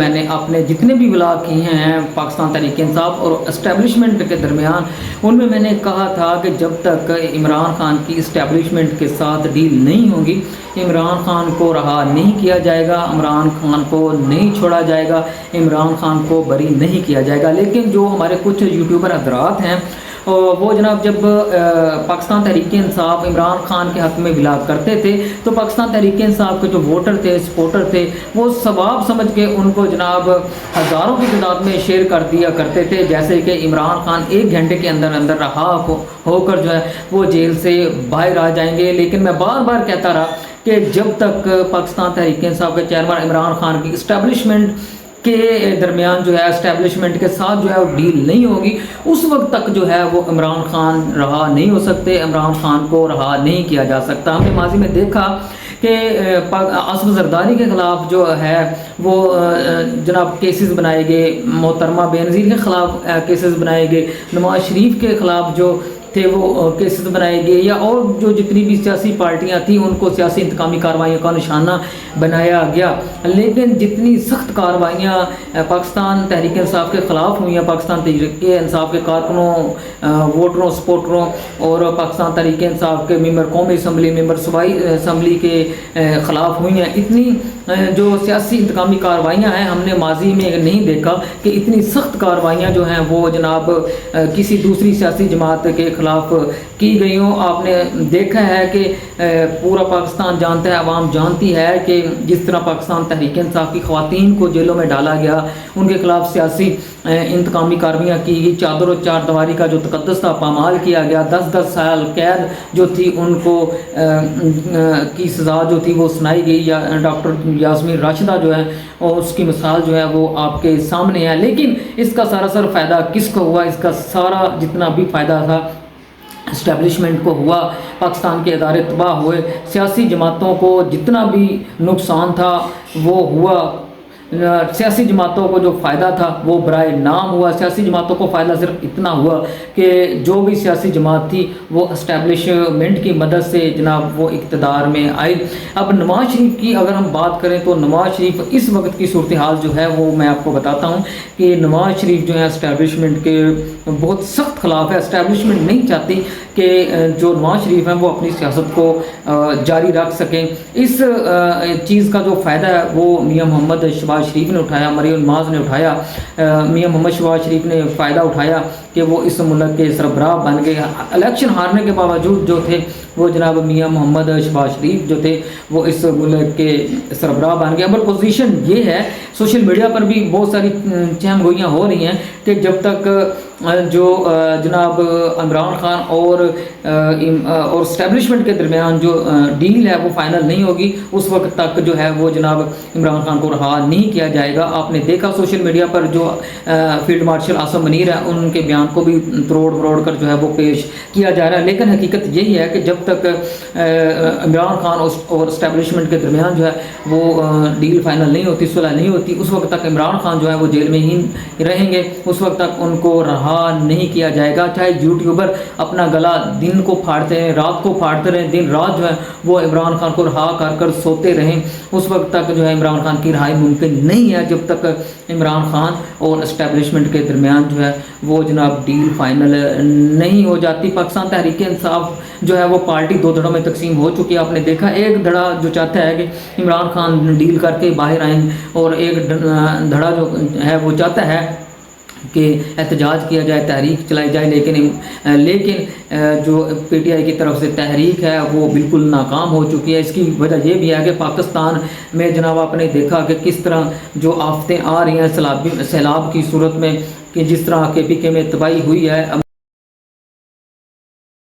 میں نے اپنے جتنے بھی ولاگ کیے ہیں پاکستان تحریک انصاف اور اسٹیبلشمنٹ کے درمیان، ان میں نے کہا تھا کہ جب تک عمران خان کی اسٹیبلشمنٹ کے ساتھ ڈیل نہیں ہوگی، عمران خان کو رہا نہیں کیا جائے گا، عمران خان کو نہیں چھوڑا جائے گا، عمران خان کو بری نہیں کیا جائے گا۔ لیکن جو ہمارے کچھ یوٹیوبر حضرات ہیں وہ جناب جب پاکستان تحریک انصاف عمران خان کے حق میں ولاگ کرتے تھے تو پاکستان تحریک انصاف کے جو ووٹر تھے، سپورٹر تھے، وہ ثواب سمجھ کے ان کو جناب ہزاروں کی تعداد میں شیئر کر دیا کرتے تھے، جیسے کہ عمران خان 1 گھنٹے کے اندر رہا ہو کر جو ہے وہ جیل سے باہر آ جائیں گے۔ لیکن میں بار بار کہتا رہا کہ جب تک پاکستان تحریک انصاف کے چیئرمین عمران خان کی اسٹیبلشمنٹ کے درمیان جو ہے اسٹیبلشمنٹ کے ساتھ جو ہے وہ ڈیل نہیں ہوگی، اس وقت تک جو ہے وہ عمران خان رہا نہیں ہو سکتے، عمران خان کو رہا نہیں کیا جا سکتا۔ ہم نے ماضی میں دیکھا کہ اسد زرداری کے خلاف جو ہے وہ جناب کیسز بنائے گئے، محترمہ بینظیر کے خلاف کیسز بنائے گئے، نواز شریف کے خلاف جو تھے وہ کیسز بنائے گئے، یا اور جو جتنی بھی سیاسی پارٹیاں تھیں ان کو سیاسی انتقامی کارروائیوں کا نشانہ بنایا گیا۔ لیکن جتنی سخت کارروائیاں پاکستان تحریک انصاف کے خلاف ہوئی ہیں، پاکستان تحریک انصاف کے کارکنوں، ووٹروں، سپورٹروں اور پاکستان تحریک انصاف کے ممبر قومی اسمبلی، ممبر صوبائی اسمبلی کے خلاف ہوئی ہیں، اتنی جو سیاسی انتقامی کارروائیاں ہیں ہم نے ماضی میں نہیں دیکھا کہ اتنی سخت کارروائیاں جو ہیں وہ جناب کسی دوسری سیاسی جماعت کے خلاف کی گئی ہوں۔ آپ نے دیکھا ہے کہ پورا پاکستان جانتا ہے، عوام جانتی ہے کہ جس طرح پاکستان تحریک انصاف کی خواتین کو جیلوں میں ڈالا گیا، ان کے خلاف سیاسی انتقامی کارروائیاں کی گئی، چادر و چار دیواری کا جو تقدس تھا پامال کیا گیا، 10 سال قید جو تھی ان کو کی سزا جو تھی وہ سنائی گئی، یا ڈاکٹر یاسمین راشدہ جو ہے اور اس کی مثال جو ہے وہ آپ کے سامنے ہے۔ لیکن اس کا سراسر فائدہ کس کو ہوا؟ اس کا سارا جتنا بھی فائدہ تھا اسٹیبلشمنٹ کو ہوا، پاکستان کے ادارے تباہ ہوئے، سیاسی جماعتوں کو جتنا بھی نقصان تھا وہ ہوا، سیاسی جماعتوں کو جو فائدہ تھا وہ برائے نام ہوا۔ سیاسی جماعتوں کو فائدہ صرف اتنا ہوا کہ جو بھی سیاسی جماعت تھی وہ اسٹیبلشمنٹ کی مدد سے جناب وہ اقتدار میں آئی۔ اب نواز شریف کی اگر ہم بات کریں تو نواز شریف اس وقت کی صورتحال جو ہے وہ میں آپ کو بتاتا ہوں کہ نواز شریف جو ہے اسٹیبلشمنٹ کے بہت سخت خلاف ہے۔ اسٹیبلشمنٹ نہیں چاہتی کہ جو نواز شریف ہیں وہ اپنی سیاست کو جاری رکھ سکیں۔ اس چیز کا جو فائدہ ہے وہ میاں محمد شہباز شریف نے اٹھایا، مریم الماس نے اٹھایا، میاں محمد شہباز شریف نے فائدہ اٹھایا کہ وہ اس ملک کے سربراہ بن گئے۔ الیکشن ہارنے کے باوجود جو تھے وہ جناب میاں محمد شہباز شریف جو تھے وہ اس ملک کے سربراہ بن گئے۔ اب پوزیشن یہ ہے، سوشل میڈیا پر بھی بہت ساری چہم گوئیاں ہو رہی ہیں کہ جب تک جو جناب عمران خان اور اسٹیبلشمنٹ کے درمیان جو ڈیل ہے وہ فائنل نہیں ہوگی، اس وقت تک جو ہے وہ جناب عمران خان کو رہا نہیں کیا جائے گا۔ آپ نے دیکھا سوشل میڈیا پر جو فیلڈ مارشل عاصم منیر ہے ان کے بیان کو بھی تروڑ کر جو ہے وہ پیش کیا جا رہا ہے، لیکن حقیقت یہی ہے کہ جب تک عمران خان اور اسٹیبلشمنٹ کے درمیان جو ہے وہ ڈیل فائنل نہیں ہوتی، صلح نہیں ہوتی، اس وقت تک عمران خان جو ہے وہ جیل میں ہی رہیں گے، اس وقت تک ان کو رہا نہیں کیا جائے گا۔ چاہے یوٹیوبر اپنا گلا دن کو پھاڑتے ہیں، رات کو پھاڑتے رہیں، دن رات جو ہے وہ عمران خان کو رہا کر سوتے رہیں، اس وقت تک جو ہے عمران خان کی رہائی ممکن نہیں ہے جب تک عمران خان اور اسٹیبلشمنٹ کے درمیان جو ہے وہ جناب ڈیل فائنل نہیں ہو جاتی۔ پاکستان تحریک انصاف جو ہے وہ پارٹی 2 دھڑوں میں تقسیم ہو چکی ہے۔ آپ نے دیکھا ایک دھڑا جو چاہتا ہے کہ عمران خان ڈیل کر کے باہر آئیں، اور ایک دھڑا جو ہے وہ چاہتا ہے کہ احتجاج کیا جائے، تحریک چلائی جائے، لیکن جو پی ٹی آئی کی طرف سے تحریک ہے وہ بالکل ناکام ہو چکی ہے۔ اس کی وجہ یہ بھی ہے کہ پاکستان میں جناب آپ نے دیکھا کہ کس طرح جو آفتیں آ رہی ہیں سیلاب کی صورت میں، کہ جس طرح کے پی کے میں تباہی ہوئی ہے۔